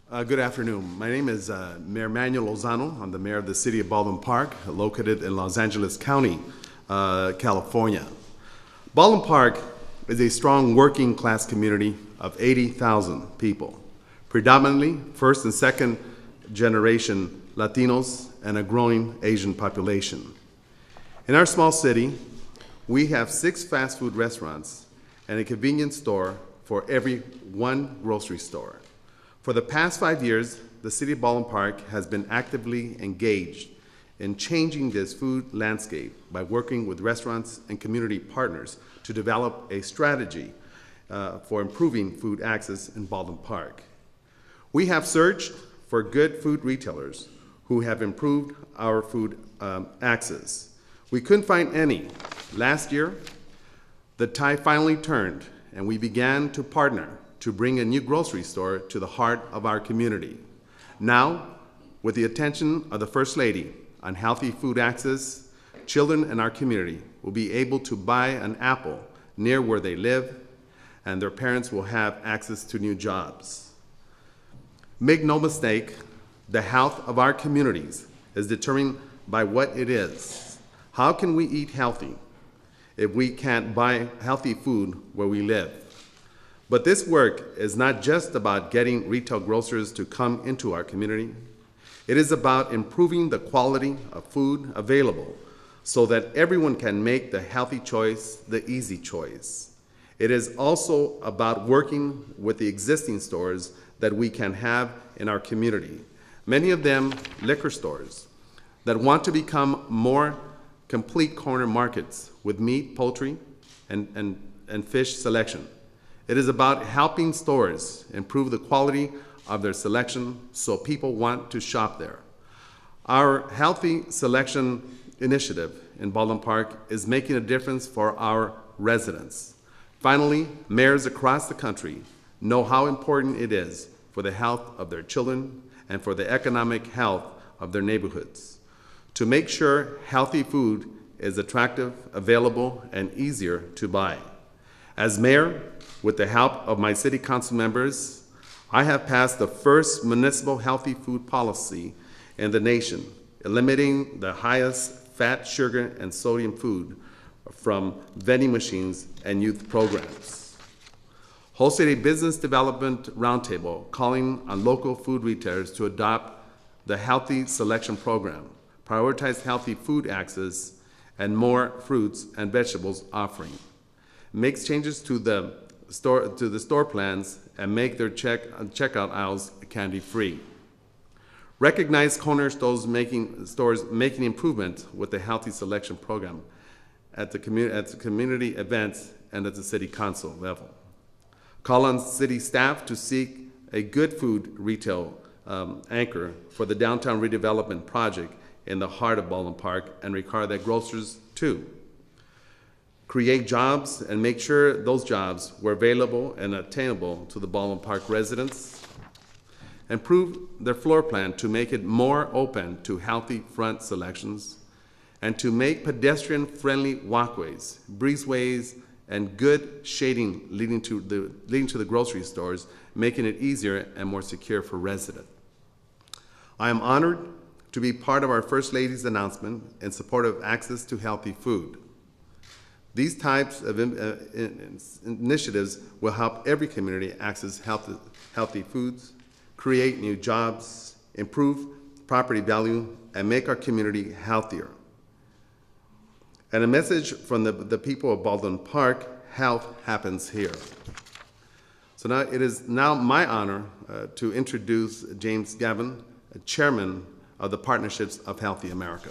Good afternoon. My name is Mayor Manuel Lozano. I'm the mayor of the city of Baldwin Park, located in Los Angeles County, California. Baldwin Park is a strong working class community of 80,000 people, predominantly first and second generation Latinos and a growing Asian population. In our small city, we have 6 fast food restaurants and a convenience store for every 1 grocery store. For the past 5 years, the City of Baldwin Park has been actively engaged in changing this food landscape by working with restaurants and community partners to develop a strategy for improving food access in Baldwin Park. We have searched for good food retailers who have improved our food access. We couldn't find any. Last year, the tide finally turned, and we began to partner to bring a new grocery store to the heart of our community. Now, with the attention of the First Lady on healthy food access, children in our community will be able to buy an apple near where they live, and their parents will have access to new jobs. Make no mistake, the health of our communities is determined by what it is. How can we eat healthy if we can't buy healthy food where we live? But this work is not just about getting retail grocers to come into our community. It is about improving the quality of food available so that everyone can make the healthy choice, the easy choice. It is also about working with the existing stores that we can have in our community, many of them liquor stores, that want to become more complete corner markets with meat, poultry, and fish selection. It is about helping stores improve the quality of their selection so people want to shop there. Our Healthy Selection initiative in Baldwin Park is making a difference for our residents. Finally, mayors across the country know how important it is for the health of their children and for the economic health of their neighborhoods to make sure healthy food is attractive, available, and easier to buy. As mayor, with the help of my city council members, I have passed the first municipal healthy food policy in the nation, eliminating the highest fat, sugar, and sodium food from vending machines and youth programs. Hosted a business development roundtable calling on local food retailers to adopt the Healthy Selection program, prioritize healthy food access, and more fruits and vegetables offering. Makes changes to the store plans and make their checkout aisles candy-free. Recognize corner stores making improvement with the Healthy Selection program at the community events and at the city council level. Call on city staff to seek a good food retail anchor for the downtown redevelopment project in the heart of Baldwin Park and require that grocers too. Create jobs and make sure those jobs were available and attainable to the Baldwin Park residents. Improve their floor plan to make it more open to healthy front selections and to make pedestrian-friendly walkways, breezeways, and good shading leading to the grocery stores, making it easier and more secure for residents. I am honored to be part of our First Lady's announcement in support of access to healthy food. These types of initiatives will help every community access healthy foods, create new jobs, improve property value, and make our community healthier. And a message from the people of Baldwin Park: health happens here. So now it is now my honor to introduce James Gavin, chairman of the Partnerships of Healthy America.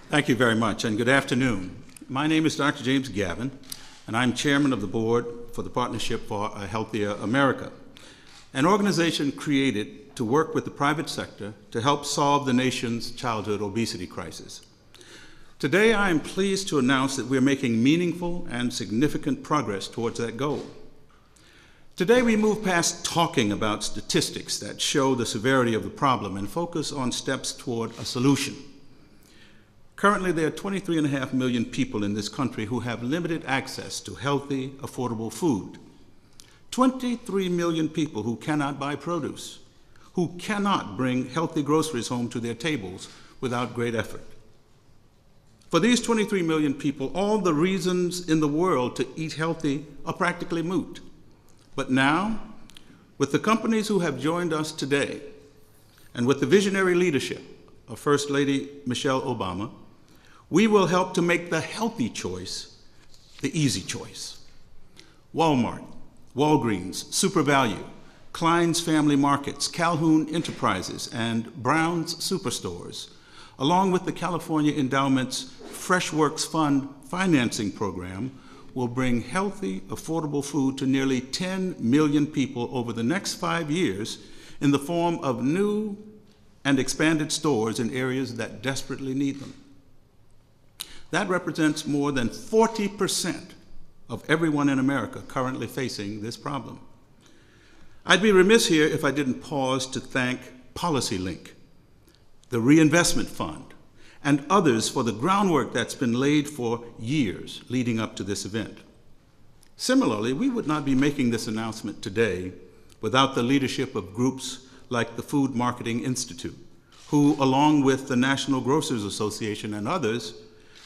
Thank you very much, and good afternoon. My name is Dr. James Gavin, and I'm chairman of the board for the Partnership for a Healthier America, an organization created to work with the private sector to help solve the nation's childhood obesity crisis. Today, I am pleased to announce that we are making meaningful and significant progress towards that goal. Today, we move past talking about statistics that show the severity of the problem and focus on steps toward a solution. Currently, there are 23.5 million people in this country who have limited access to healthy, affordable food. 23 million people who cannot buy produce, who cannot bring healthy groceries home to their tables without great effort. For these 23 million people, all the reasons in the world to eat healthy are practically moot. But now, with the companies who have joined us today, and with the visionary leadership of First Lady Michelle Obama, we will help to make the healthy choice the easy choice. Walmart, Walgreens, Super Value, Klein's Family Markets, Calhoun Enterprises, and Brown's Superstores, along with the California Endowment's Fresh Works Fund financing program, will bring healthy, affordable food to nearly 10 million people over the next 5 years in the form of new and expanded stores in areas that desperately need them. That represents more than 40% of everyone in America currently facing this problem. I'd be remiss here if I didn't pause to thank PolicyLink, the Reinvestment Fund, and others for the groundwork that's been laid for years leading up to this event. Similarly, we would not be making this announcement today without the leadership of groups like the Food Marketing Institute, who, along with the National Grocers Association and others,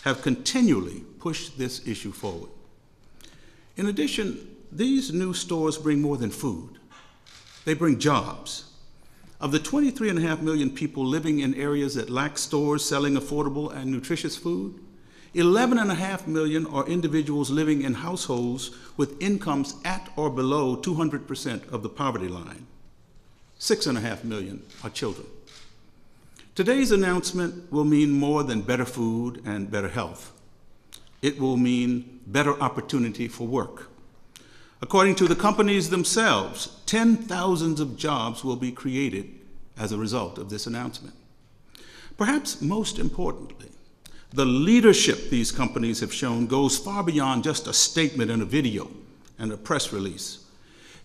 have continually pushed this issue forward. In addition, these new stores bring more than food. They bring jobs. Of the 23.5 million people living in areas that lack stores selling affordable and nutritious food, 11.5 million are individuals living in households with incomes at or below 200% of the poverty line. 6.5 million are children. Today's announcement will mean more than better food and better health. It will mean better opportunity for work. According to the companies themselves, 10,000 of jobs will be created as a result of this announcement. Perhaps most importantly, the leadership these companies have shown goes far beyond just a statement in a video and a press release.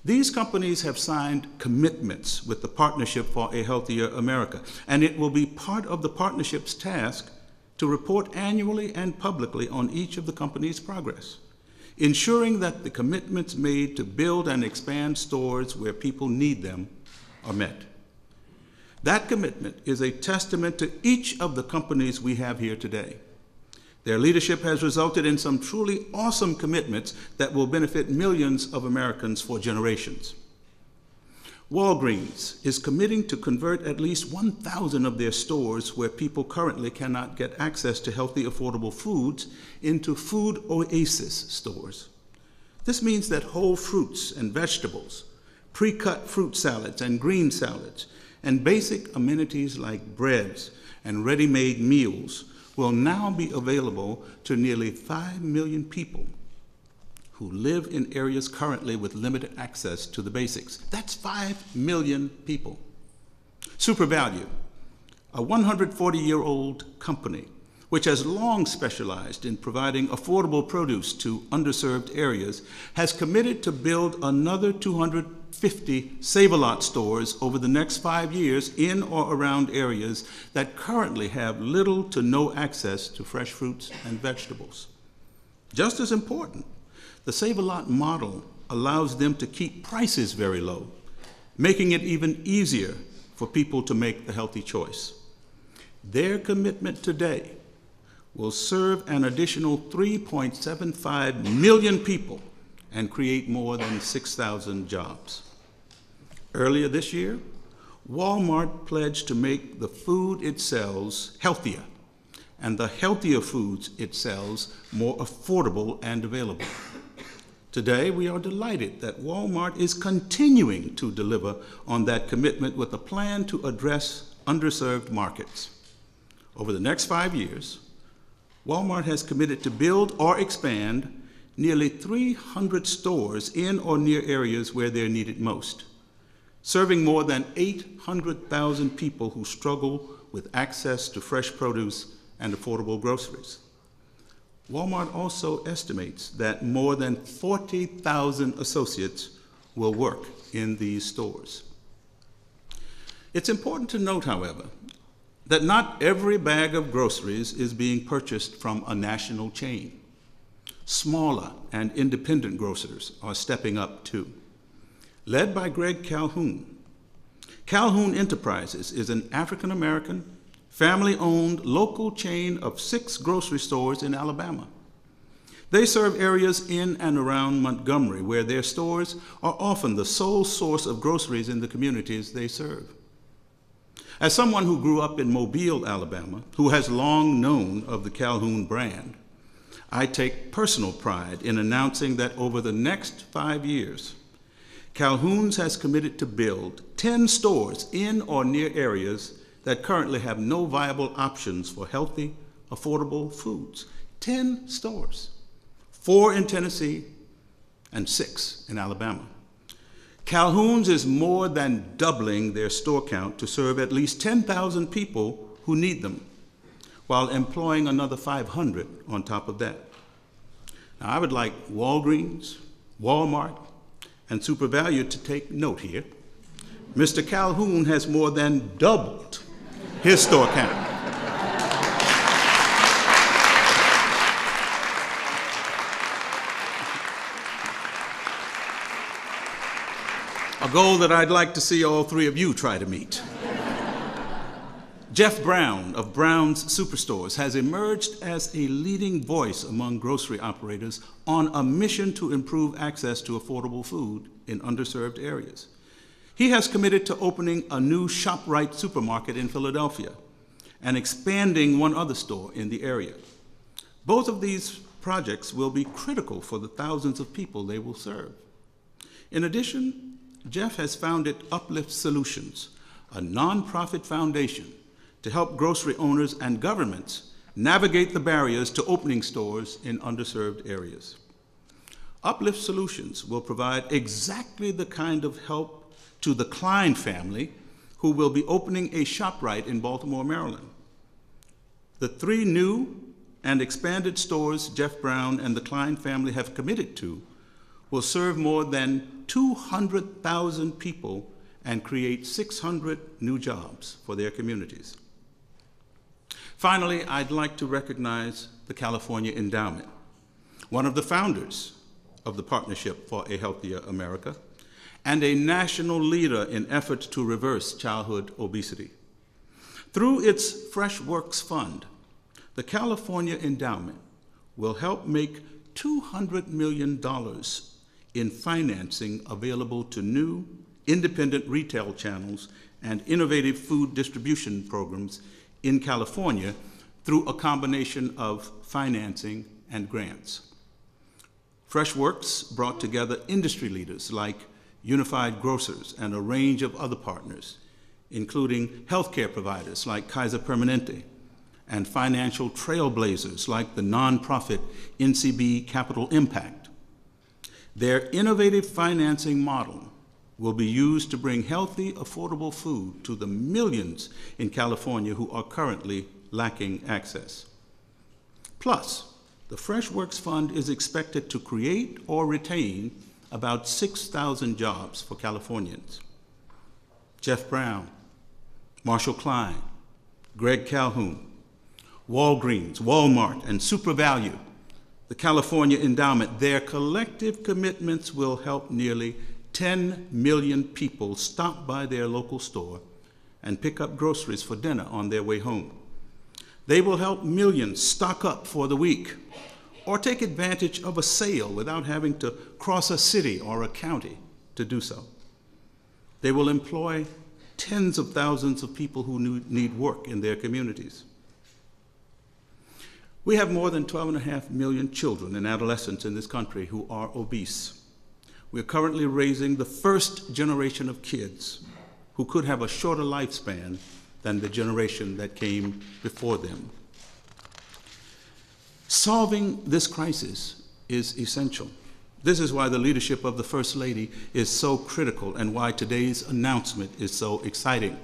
These companies have signed commitments with the Partnership for a Healthier America, and it will be part of the partnership's task to report annually and publicly on each of the company's progress, ensuring that the commitments made to build and expand stores where people need them are met. That commitment is a testament to each of the companies we have here today. Their leadership has resulted in some truly awesome commitments that will benefit millions of Americans for generations. Walgreens is committing to convert at least 1,000 of their stores where people currently cannot get access to healthy, affordable foods into food oasis stores. This means that whole fruits and vegetables, pre-cut fruit salads and green salads, and basic amenities like breads and ready-made meals will now be available to nearly 5 million people who live in areas currently with limited access to the basics. That's 5 million people. Super Value, a 140-year-old company which has long specialized in providing affordable produce to underserved areas, has committed to build another 250 Save-A-Lot stores over the next 5 years in or around areas that currently have little to no access to fresh fruits and vegetables. Just as important, the Save-A-Lot model allows them to keep prices very low, making it even easier for people to make the healthy choice. Their commitment today will serve an additional 3.75 million people and create more than 6,000 jobs. Earlier this year, Walmart pledged to make the food it sells healthier and the healthier foods it sells more affordable and available. Today, we are delighted that Walmart is continuing to deliver on that commitment with a plan to address underserved markets. Over the next 5 years, Walmart has committed to build or expand nearly 300 stores in or near areas where they're needed most, serving more than 800,000 people who struggle with access to fresh produce and affordable groceries. Walmart also estimates that more than 40,000 associates will work in these stores. It's important to note, however, that not every bag of groceries is being purchased from a national chain. Smaller and independent grocers are stepping up too. Led by Greg Calhoun, Calhoun Enterprises is an African-American, family-owned local chain of 6 grocery stores in Alabama. They serve areas in and around Montgomery, where their stores are often the sole source of groceries in the communities they serve. As someone who grew up in Mobile, Alabama, who has long known of the Calhoun brand, I take personal pride in announcing that over the next 5 years, Calhoun's has committed to build 10 stores in or near areas that currently have no viable options for healthy, affordable foods. 10 stores, 4 in Tennessee and 6 in Alabama. Calhoun's is more than doubling their store count to serve at least 10,000 people who need them, while employing another 500 on top of that. Now, I would like Walgreens, Walmart, and SuperValu to take note here. Mr. Calhoun has more than doubled his store count. A goal that I'd like to see all 3 of you try to meet. Jeff Brown of Brown's Superstores has emerged as a leading voice among grocery operators on a mission to improve access to affordable food in underserved areas. He has committed to opening a new ShopRite supermarket in Philadelphia and expanding one other store in the area. Both of these projects will be critical for the thousands of people they will serve. In addition, Jeff has founded Uplift Solutions, a nonprofit foundation to help grocery owners and governments navigate the barriers to opening stores in underserved areas. Uplift Solutions will provide exactly the kind of help to the Klein family, who will be opening a ShopRite in Baltimore, Maryland. The 3 new and expanded stores Jeff Brown and the Klein family have committed to will serve more than 200,000 people and create 600 new jobs for their communities. Finally, I'd like to recognize the California Endowment, one of the founders of the Partnership for a Healthier America, and a national leader in efforts to reverse childhood obesity. Through its Fresh Works Fund, the California Endowment will help make $200 million in financing available to new, independent retail channels and innovative food distribution programs in California through a combination of financing and grants. FreshWorks brought together industry leaders like Unified Grocers and a range of other partners, including healthcare providers like Kaiser Permanente and financial trailblazers like the nonprofit NCB Capital Impact. Their innovative financing model will be used to bring healthy, affordable food to the millions in California who are currently lacking access. Plus, the FreshWorks Fund is expected to create or retain about 6,000 jobs for Californians. Jeff Brown, Marshall Klein, Greg Calhoun, Walgreens, Walmart, and SuperValu, the California Endowment, their collective commitments will help nearly 10 million people stop by their local store and pick up groceries for dinner on their way home. They will help millions stock up for the week or take advantage of a sale without having to cross a city or a county to do so. They will employ tens of thousands of people who need work in their communities. We have more than 12.5 million children and adolescents in this country who are obese. We're currently raising the first generation of kids who could have a shorter lifespan than the generation that came before them. Solving this crisis is essential. This is why the leadership of the First Lady is so critical and why today's announcement is so exciting.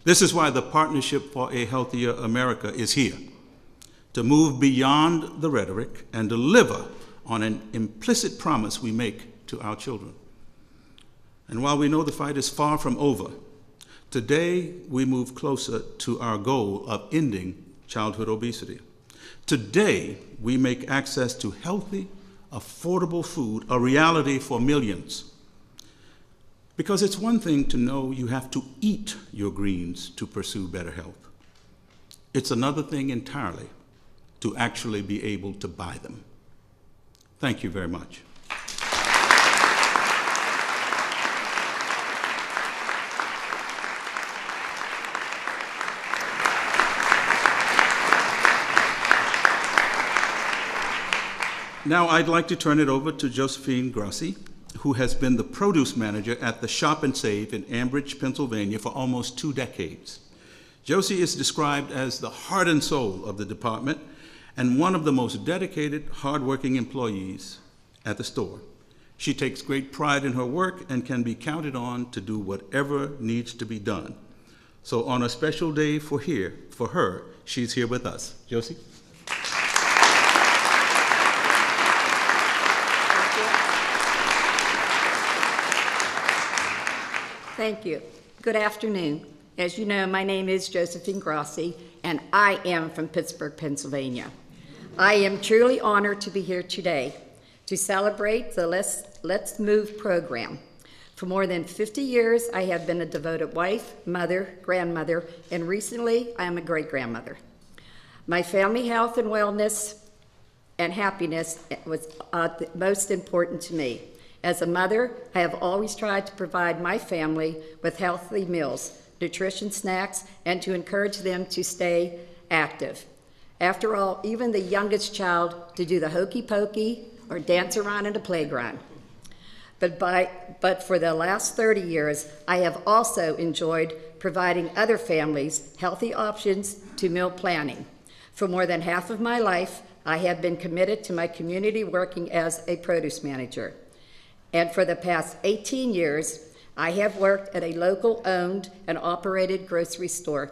This is why the Partnership for a Healthier America is here, to move beyond the rhetoric and deliver on an implicit promise we make to our children. And while we know the fight is far from over, Today, we move closer to our goal of ending childhood obesity. Today, we make access to healthy, affordable food a reality for millions. Because it's one thing to know you have to eat your greens to pursue better health. It's another thing entirely to actually be able to buy them. Thank you very much. Now I'd like to turn it over to Josephine Grossi, who has been the produce manager at the Shop and Save in Ambridge, Pennsylvania for almost 2 decades. Josie is described as the heart and soul of the department and one of the most dedicated, hardworking employees at the store. She takes great pride in her work and can be counted on to do whatever needs to be done. So on a special day for her, she's here with us. Josie? Thank you. Good afternoon. As you know, my name is Josephine Grossi, and I am from Pittsburgh, Pennsylvania. I am truly honored to be here today to celebrate the Let's Move program. For more than 50 years, I have been a devoted wife, mother, grandmother, and recently, I am a great-grandmother. My family health and wellness and happiness was the most important to me. As a mother, I have always tried to provide my family with healthy meals, nutrition snacks, and to encourage them to stay active. After all, even the youngest child to do the hokey pokey or dance around in the playground. But for the last 30 years, I have also enjoyed providing other families healthy options to meal planning. For more than half of my life, I have been committed to my community working as a produce manager. And for the past 18 years, I have worked at a local owned and operated grocery store.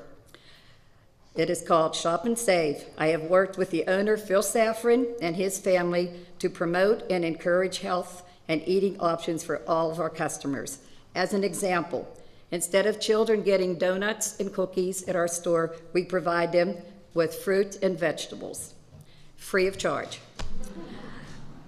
It is called Shop and Save. I have worked with the owner, Phil Safran, and his family to promote and encourage health and eating options for all of our customers. As an example, instead of children getting donuts and cookies at our store, we provide them with fruit and vegetables, free of charge.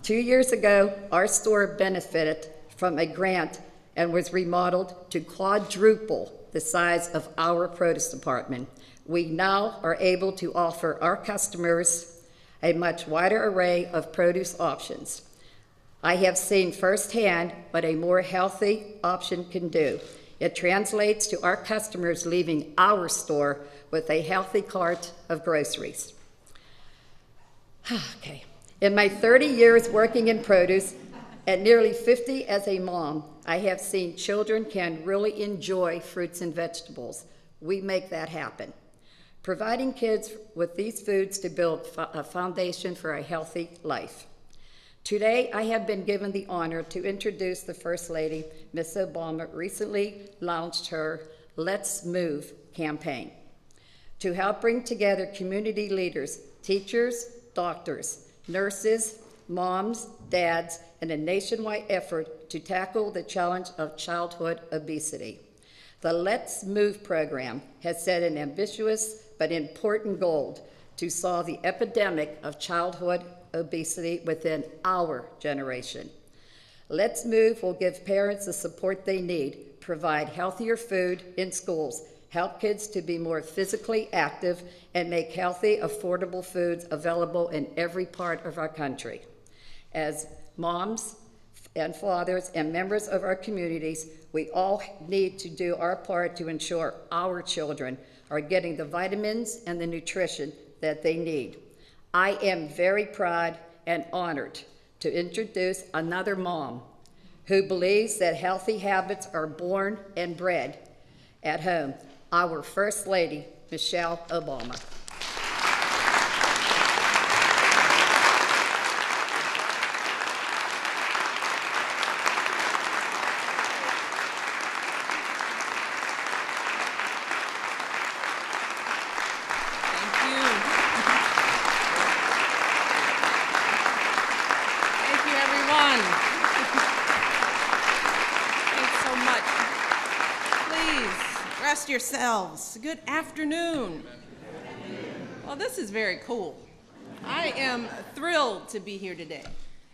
2 years ago, our store benefited from a grant and was remodeled to quadruple the size of our produce department. We now are able to offer our customers a much wider array of produce options. I have seen firsthand what a more healthy option can do. It translates to our customers leaving our store with a healthy cart of groceries. Okay. In my 30 years working in produce, at nearly 50 as a mom, I have seen children can really enjoy fruits and vegetables. We make that happen. Providing kids with these foods to build a foundation for a healthy life. Today, I have been given the honor to introduce the First Lady, Ms. Obama, recently launched her Let's Move campaign to help bring together community leaders, teachers, doctors, nurses, moms, dads, in a nationwide effort to tackle the challenge of childhood obesity. The Let's Move program has set an ambitious but important goal to solve the epidemic of childhood obesity within our generation. Let's Move will give parents the support they need, provide healthier food in schools, help kids to be more physically active, and make healthy, affordable foods available in every part of our country. As moms and fathers and members of our communities, we all need to do our part to ensure our children are getting the vitamins and the nutrition that they need. I am very proud and honored to introduce another mom who believes that healthy habits are born and bred at home, our First Lady, Michelle Obama. yourselves. Good afternoon. Well, this is very cool. I am thrilled to be here today.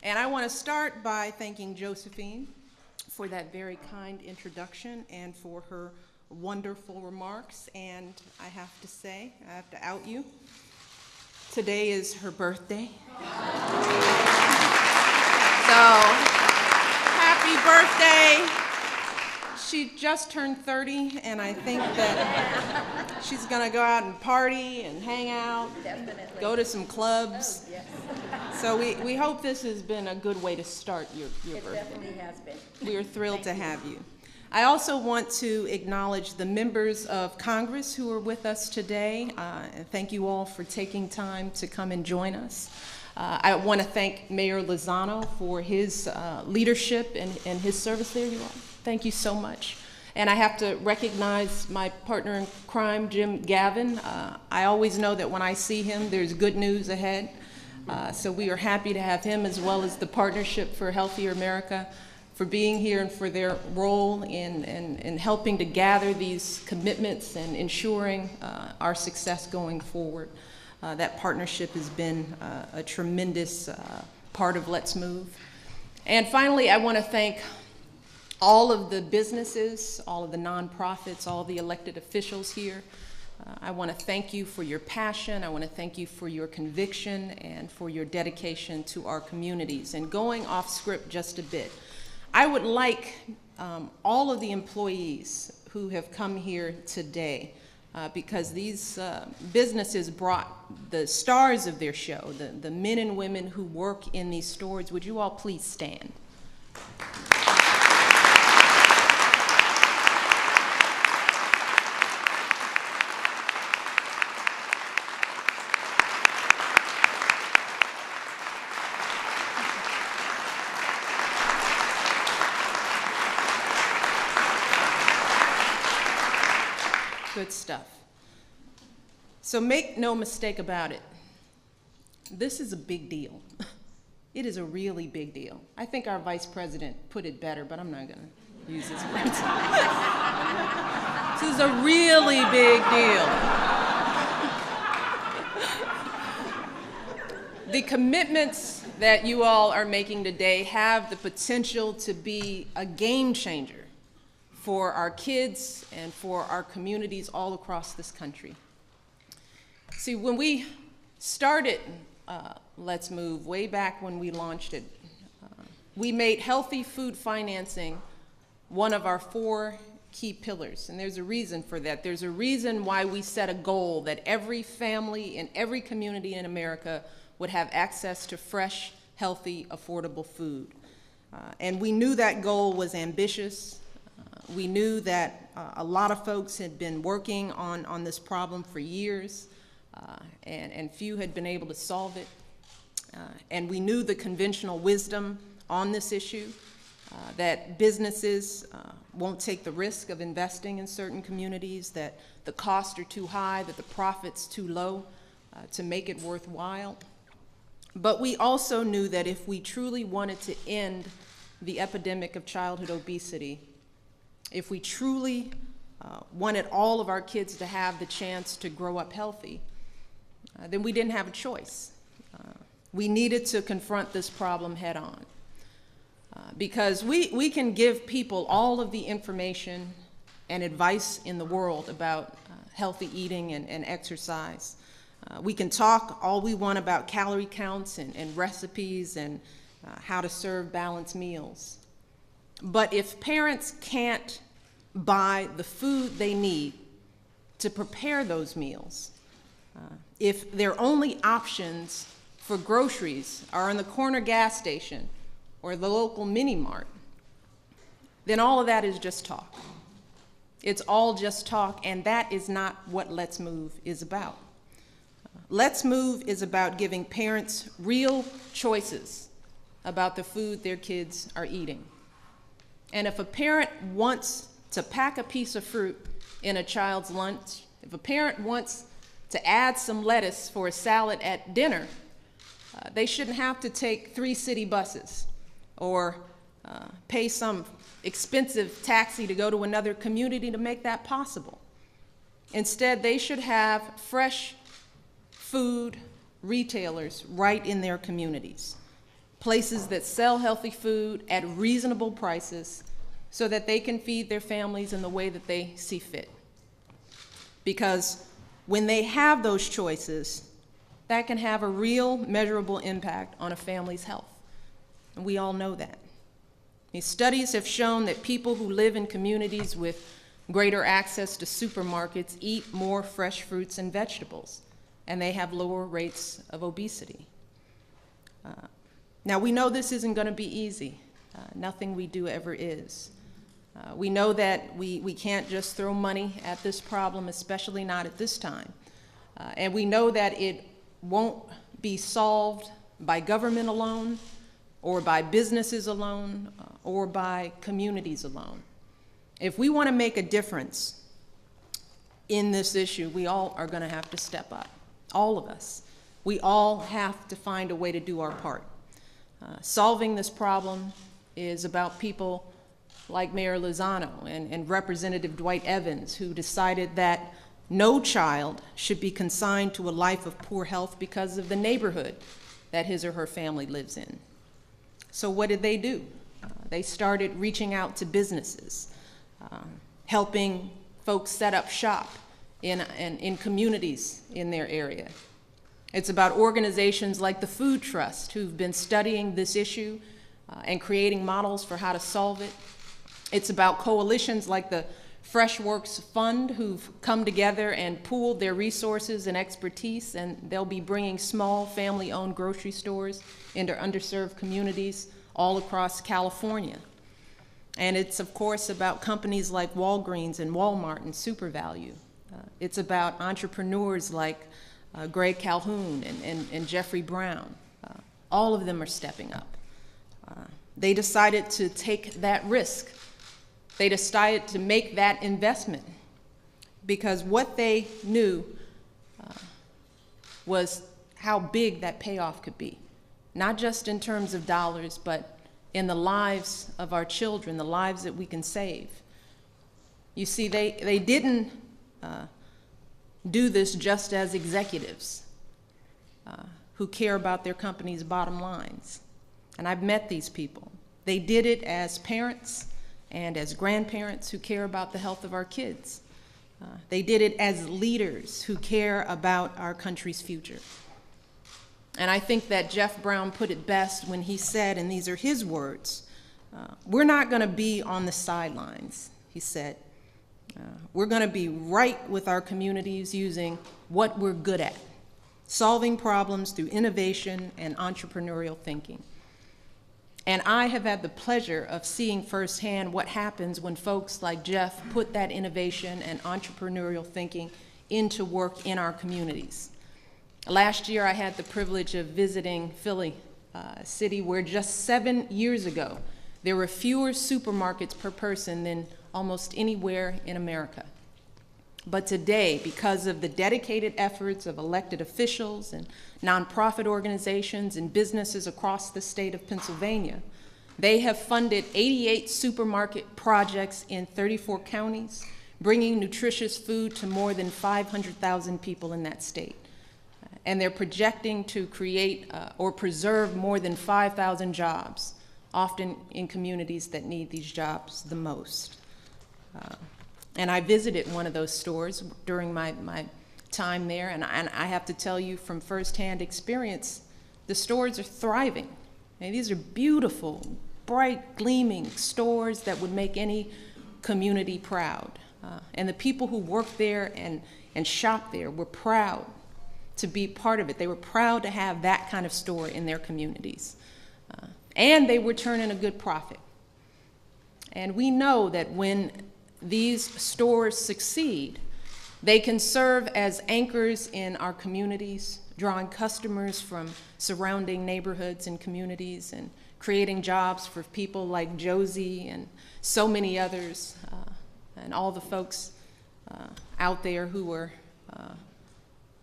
And I want to start by thanking Josephine for that very kind introduction and for her wonderful remarks. And I have to say, I have to out you. Today is her birthday. So, happy birthday. She just turned 30, and I think that she's gonna go out and party and hang out, Definitely. go to some clubs. Oh, yes. So we hope this has been a good way to start your It birthday. definitely has been. We are thrilled to Thank you. have you. I also want to acknowledge the members of Congress who are with us today. And thank you all for taking time to come and join us. I want to thank Mayor Lozano for his leadership and his service there. You all. Thank you so much. And I have to recognize my partner in crime, Jim Gavin. I always know that when I see him, there's good news ahead. So we are happy to have him, as well as the Partnership for a Healthier America, for being here and for their role in helping to gather these commitments and ensuring our success going forward. That partnership has been a tremendous part of Let's Move. And finally, I want to thank all of the businesses, all of the nonprofits, all of the elected officials here. I want to thank you for your passion. I want to thank you for your conviction and for your dedication to our communities. And going off script just a bit, I would like all of the employees who have come here today, because these businesses brought the stars of their show, the men and women who work in these stores. Would you all please stand? Good stuff. So make no mistake about it. This is a big deal. It is a really big deal. I think our vice president put it better, but I'm not going to use his words. This is a really big deal. The commitments that you all are making today have the potential to be a game changer for our kids and for our communities all across this country. See, when we started Let's Move, way back when we launched it, we made healthy food financing one of our 4 key pillars, and there's a reason for that. There's a reason why we set a goal that every family in every community in America would have access to fresh, healthy, affordable food. And we knew that goal was ambitious. We knew that a lot of folks had been working on this problem for years, and few had been able to solve it. And we knew the conventional wisdom on this issue, that businesses won't take the risk of investing in certain communities, that the costs are too high, that the profit's too low to make it worthwhile. But we also knew that if we truly wanted to end the epidemic of childhood obesity, if we truly wanted all of our kids to have the chance to grow up healthy, then we didn't have a choice. We needed to confront this problem head on. Because we can give people all of the information and advice in the world about healthy eating and exercise. We can talk all we want about calorie counts and recipes and how to serve balanced meals. But if parents can't buy the food they need to prepare those meals, if their only options for groceries are in the corner gas station or the local mini mart, then all of that is just talk. It's all just talk, and that is not what Let's Move is about. Let's Move is about giving parents real choices about the food their kids are eating. And if a parent wants to pack a piece of fruit in a child's lunch, if a parent wants to add some lettuce for a salad at dinner, they shouldn't have to take 3 city buses or pay some expensive taxi to go to another community to make that possible. Instead, they should have fresh food retailers right in their communities, places that sell healthy food at reasonable prices so that they can feed their families in the way that they see fit. Because when they have those choices, that can have a real measurable impact on a family's health. And we all know that. These studies have shown that people who live in communities with greater access to supermarkets eat more fresh fruits and vegetables, and they have lower rates of obesity. Now, we know this isn't going to be easy. Nothing we do ever is. We know that we can't just throw money at this problem, especially not at this time. And we know that it won't be solved by government alone, or by businesses alone, or by communities alone. If we want to make a difference in this issue, we all are going to have to step up, all of us. We all have to find a way to do our part. Solving this problem is about people like Mayor Lozano and Representative Dwight Evans, who decided that no child should be consigned to a life of poor health because of the neighborhood that his or her family lives in. So what did they do? They started reaching out to businesses, helping folks set up shop in communities in their area. It's about organizations like the Food Trust, who've been studying this issue and creating models for how to solve it. It's about coalitions like the Fresh Works Fund, who've come together and pooled their resources and expertise, and they'll be bringing small family-owned grocery stores into underserved communities all across California. And it's, of course, about companies like Walgreens and Walmart and SuperValue. It's about entrepreneurs like Greg Calhoun and Jeffrey Brown. All of them are stepping up. They decided to take that risk. They decided to make that investment because what they knew was how big that payoff could be, not just in terms of dollars, but in the lives of our children, the lives that we can save. You see, they didn't do this just as executives who care about their company's bottom lines. And I've met these people. They did it as parents and as grandparents who care about the health of our kids. They did it as leaders who care about our country's future. And I think that Jeff Brown put it best when he said, and these are his words, we're not going to be on the sidelines, he said. We're going to be right with our communities using what we're good at, solving problems through innovation and entrepreneurial thinking. And I have had the pleasure of seeing firsthand what happens when folks like Jeff put that innovation and entrepreneurial thinking into work in our communities. Last year, I had the privilege of visiting Philly, a city where just 7 years ago, there were fewer supermarkets per person than almost anywhere in America. But today, because of the dedicated efforts of elected officials and nonprofit organizations and businesses across the state of Pennsylvania, they have funded 88 supermarket projects in 34 counties, bringing nutritious food to more than 500,000 people in that state. And they're projecting to create or preserve more than 5,000 jobs, often in communities that need these jobs the most. And I visited one of those stores during my time there, and I have to tell you from firsthand experience, the stores are thriving. And these are beautiful, bright, gleaming stores that would make any community proud. And the people who work there and shop there were proud to be part of it. They were proud to have that kind of store in their communities. And they were turning a good profit. And we know that when these stores succeed, they can serve as anchors in our communities, drawing customers from surrounding neighborhoods and communities and creating jobs for people like Josie and so many others, and all the folks out there who are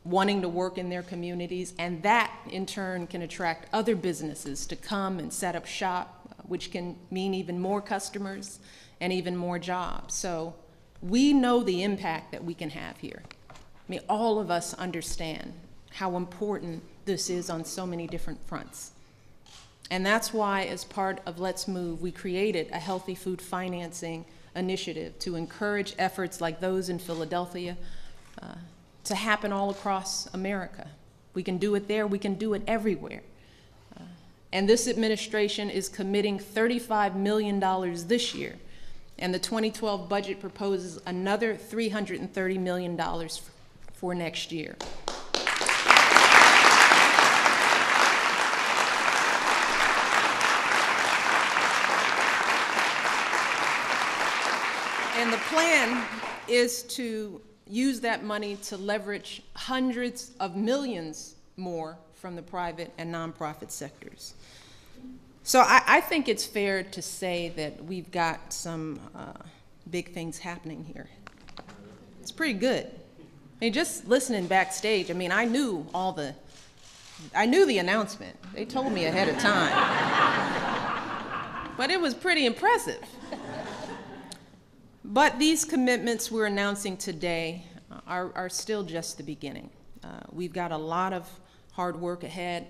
wanting to work in their communities. And that, in turn, can attract other businesses to come and set up shop, which can mean even more customers and even more jobs. So we know the impact that we can have here. I mean, all of us understand how important this is on so many different fronts. And that's why, as part of Let's Move, we created a healthy food financing initiative to encourage efforts like those in Philadelphia to happen all across America. We can do it there, we can do it everywhere. And this administration is committing $35 million this year, and the 2012 budget proposes another $330 million for next year. And the plan is to use that money to leverage hundreds of millions more from the private and nonprofit sectors. So I think it's fair to say that we've got some big things happening here. It's pretty good. I mean, just listening backstage, I mean, I knew the announcement. They told me ahead of time. But it was pretty impressive. But these commitments we're announcing today are still just the beginning. We've got a lot of hard work ahead,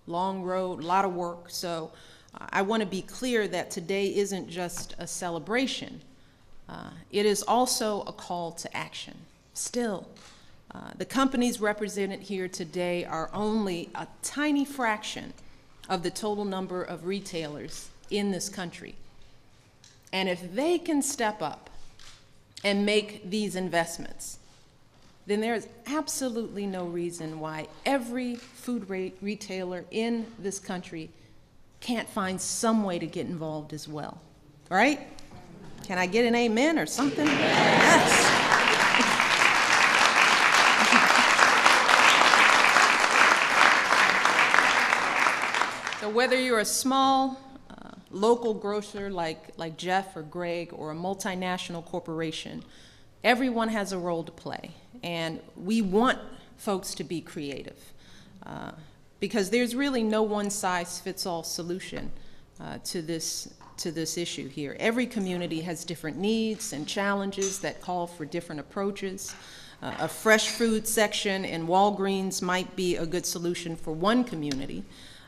long road, a lot of work. So I want to be clear that today isn't just a celebration. It is also a call to action. Still, the companies represented here today are only a tiny fraction of the total number of retailers in this country. And if they can step up and make these investments, then there is absolutely no reason why every food retailer in this country can't find some way to get involved as well, right? Can I get an amen or something? Yes. So whether you're a small, local grocer like Jeff or Greg, or a multinational corporation, everyone has a role to play. And we want folks to be creative because there's really no one-size-fits-all solution to this issue here. Every community has different needs and challenges that call for different approaches. A fresh food section in Walgreens might be a good solution for one community,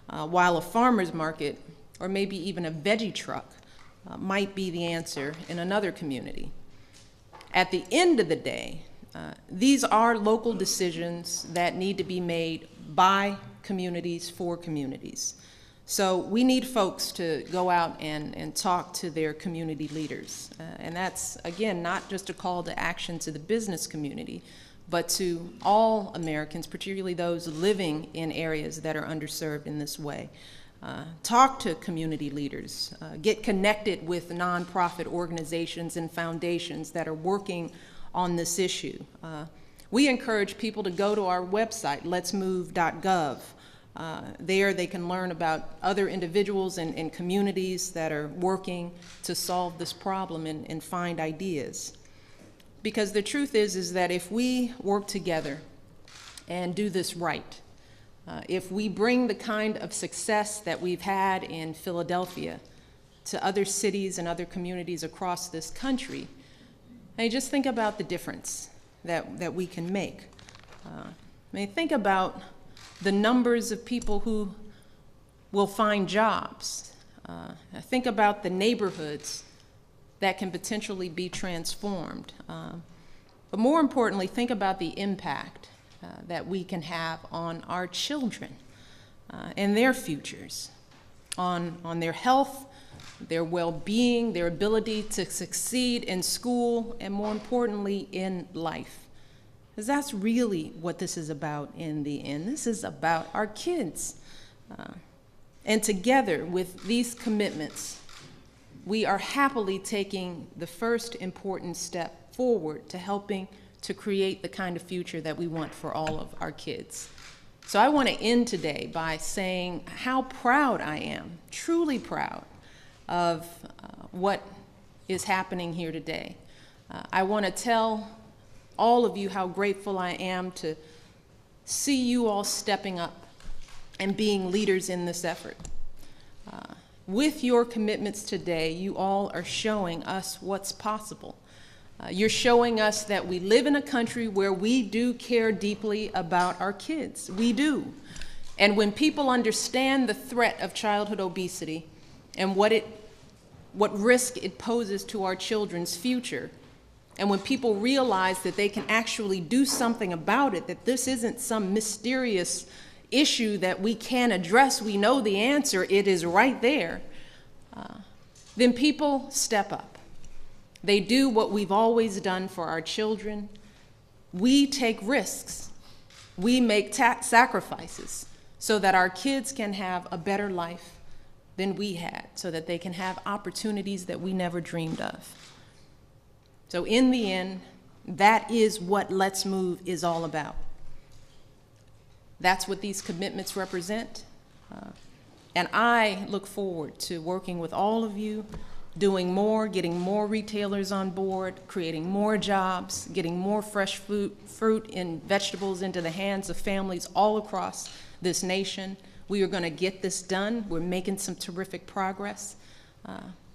while a farmer's market or maybe even a veggie truck might be the answer in another community. At the end of the day, these are local decisions that need to be made by communities for communities. So we need folks to go out and talk to their community leaders. And that's, again, not just a call to action to the business community, but to all Americans, particularly those living in areas that are underserved in this way. Talk to community leaders, get connected with nonprofit organizations and foundations that are working on this issue. We encourage people to go to our website, letsmove.gov. There they can learn about other individuals and communities that are working to solve this problem and find ideas. Because the truth is that if we work together and do this right, if we bring the kind of success that we've had in Philadelphia to other cities and other communities across this country, and just think about the difference that we can make. Think about the numbers of people who will find jobs. Think about the neighborhoods that can potentially be transformed. But more importantly, think about the impact that we can have on our children and their futures, on their health, their well-being, their ability to succeed in school, and more importantly, in life. Because that's really what this is about in the end. This is about our kids. And together with these commitments, we are happily taking the first important step forward to helping to create the kind of future that we want for all of our kids. So I want to end today by saying how proud I am, truly proud, of what is happening here today. I want to tell all of you how grateful I am to see you all stepping up and being leaders in this effort. With your commitments today, you all are showing us what's possible. You're showing us that we live in a country where we do care deeply about our kids. We do. And when people understand the threat of childhood obesity and what risk it poses to our children's future, and when people realize that they can actually do something about it, that this isn't some mysterious issue that we can't address, we know the answer, it is right there, then people step up. They do what we've always done for our children. We take risks. We make sacrifices so that our kids can have a better life than we had, so that they can have opportunities that we never dreamed of. So in the end, that is what Let's Move is all about. That's what these commitments represent. And I look forward to working with all of you, doing more, getting more retailers on board, creating more jobs, getting more fresh fruit and vegetables into the hands of families all across this nation. We are going to get this done. We're making some terrific progress,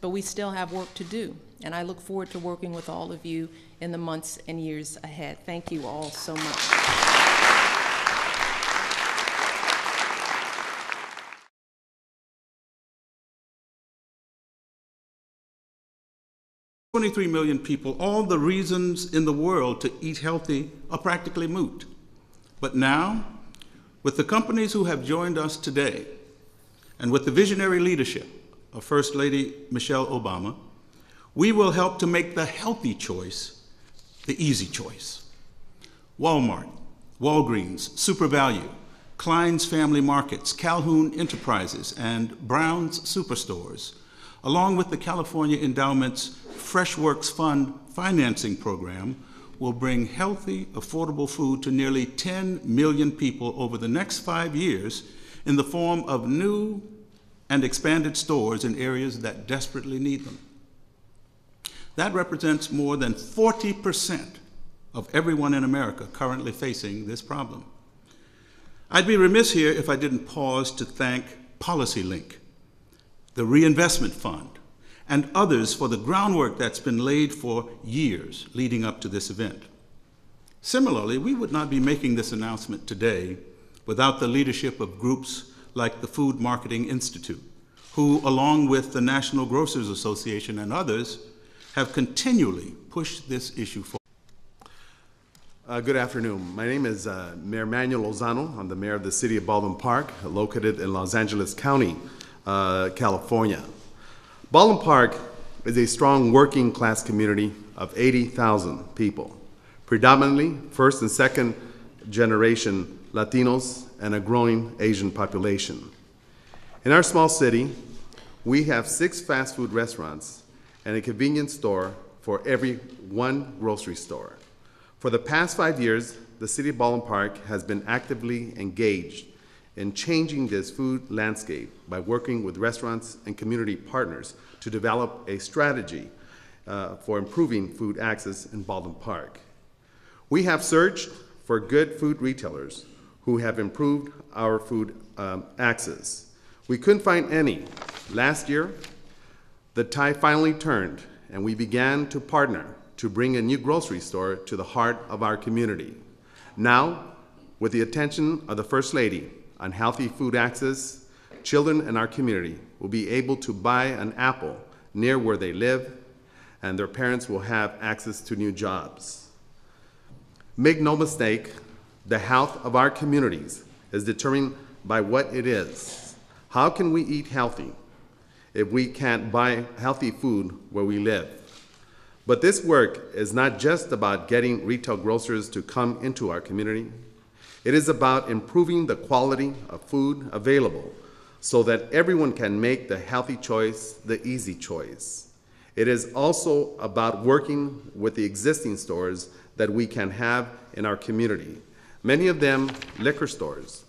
but we still have work to do. And I look forward to working with all of you in the months and years ahead. Thank you all so much. 23 million people, all the reasons in the world to eat healthy are practically moot. But now, with the companies who have joined us today, and with the visionary leadership of First Lady Michelle Obama, we will help to make the healthy choice the easy choice. Walmart, Walgreens, Super Value, Klein's Family Markets, Calhoun Enterprises, and Brown's Superstores, along with the California Endowment's FreshWorks Fund financing program, will bring healthy, affordable food to nearly 10 million people over the next 5 years in the form of new and expanded stores in areas that desperately need them. That represents more than 40% of everyone in America currently facing this problem. I'd be remiss here if I didn't pause to thank PolicyLink, the Reinvestment Fund, and others for the groundwork that's been laid for years leading up to this event. Similarly, we would not be making this announcement today without the leadership of groups like the Food Marketing Institute, who, along with the National Grocers Association and others, have continually pushed this issue forward. Good afternoon. My name is Mayor Manuel Lozano. I'm the mayor of the city of Baldwin Park, located in Los Angeles County, California. Baldwin Park is a strong working class community of 80,000 people, predominantly first and second generation Latinos and a growing Asian population. In our small city, we have 6 fast food restaurants and a convenience store for every 1 grocery store. For the past 5 years, the city of Baldwin Park has been actively engaged in changing this food landscape by working with restaurants and community partners to develop a strategy for improving food access in Baldwin Park. We have searched for good food retailers who have improved our food access. We couldn't find any. Last year, the tide finally turned, and we began to partner to bring a new grocery store to the heart of our community. Now, with the attention of the First Lady on healthy food access, children in our community will be able to buy an apple near where they live, and their parents will have access to new jobs. Make no mistake, the health of our communities is determined by what it is. How can we eat healthy if we can't buy healthy food where we live? But this work is not just about getting retail grocers to come into our community. It is about improving the quality of food available so that everyone can make the healthy choice the easy choice. It is also about working with the existing stores that we can have in our community, many of them liquor stores,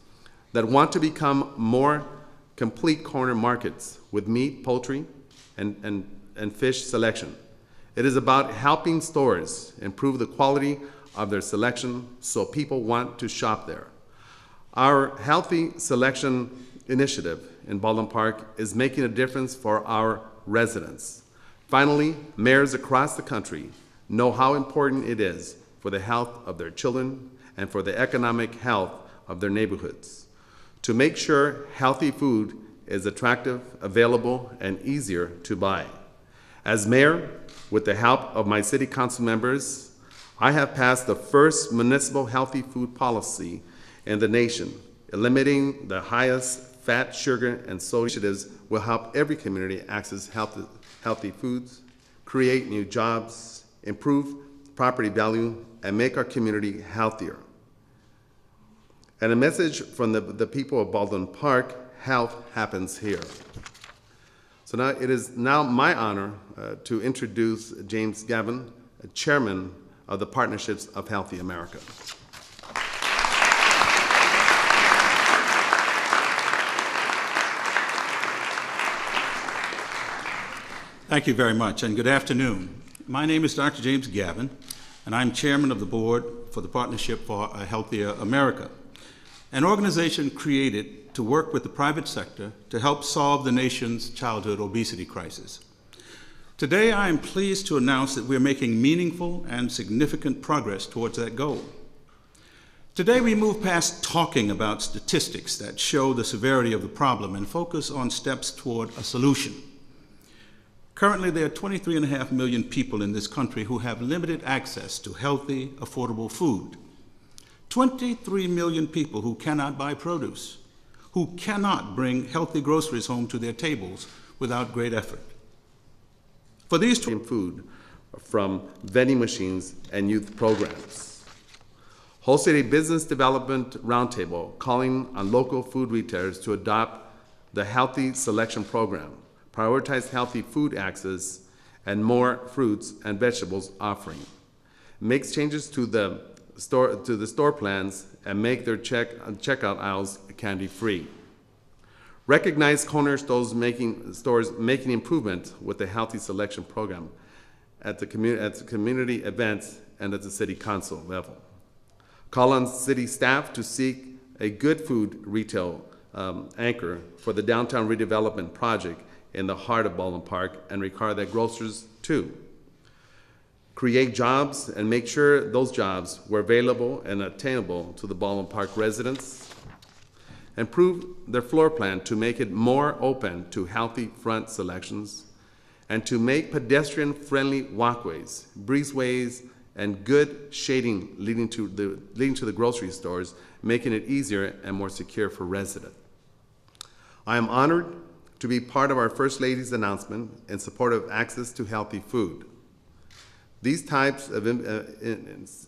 that want to become more complete corner markets with meat, poultry, and fish selection. It is about helping stores improve the quality of their selection so people want to shop there. Our Healthy Selection initiative in Baldwin Park is making a difference for our residents. Finally, mayors across the country know how important it is for the health of their children and for the economic health of their neighborhoods. To make sure healthy food is attractive, available, and easier to buy. As mayor, with the help of my city council members, I have passed the first municipal healthy food policy in the nation. Eliminating the highest fat, sugar, and soda initiatives will help every community access healthy foods, create new jobs, improve property value, and make our community healthier. And a message from the people of Baldwin Park: health happens here. So now it is now my honor to introduce James Gavin, Chairman of the Partnerships of Healthy America. Thank you very much, and good afternoon. My name is Dr. James Gavin, and I'm Chairman of the Board for the Partnership for a Healthier America, an organization created to work with the private sector to help solve the nation's childhood obesity crisis. Today, I am pleased to announce that we're making meaningful and significant progress towards that goal. Today, we move past talking about statistics that show the severity of the problem and focus on steps toward a solution. Currently, there are 23.5 million people in this country who have limited access to healthy, affordable food. 23 million people who cannot buy produce, who cannot bring healthy groceries home to their tables without great effort. For these food from vending machines and youth programs. Hosted a business development roundtable calling on local food retailers to adopt the Healthy Selection Program, prioritize healthy food access, and more fruits and vegetables offering. Makes changes to the store plans and make their checkout aisles candy-free. Recognize corner stores making improvement with the Healthy Selection Program at the community events and at the city council level. Call on city staff to seek a good food retail anchor for the downtown redevelopment project in the heart of Baldwin Park, and require that grocers too. Create jobs and make sure those jobs were available and attainable to the Baldwin Park residents. Improve their floor plan to make it more open to healthy front selections, and to make pedestrian-friendly walkways, breezeways, and good shading leading to the grocery stores, making it easier and more secure for residents. I am honored to be part of our First Lady's announcement in support of access to healthy food. These types of initiatives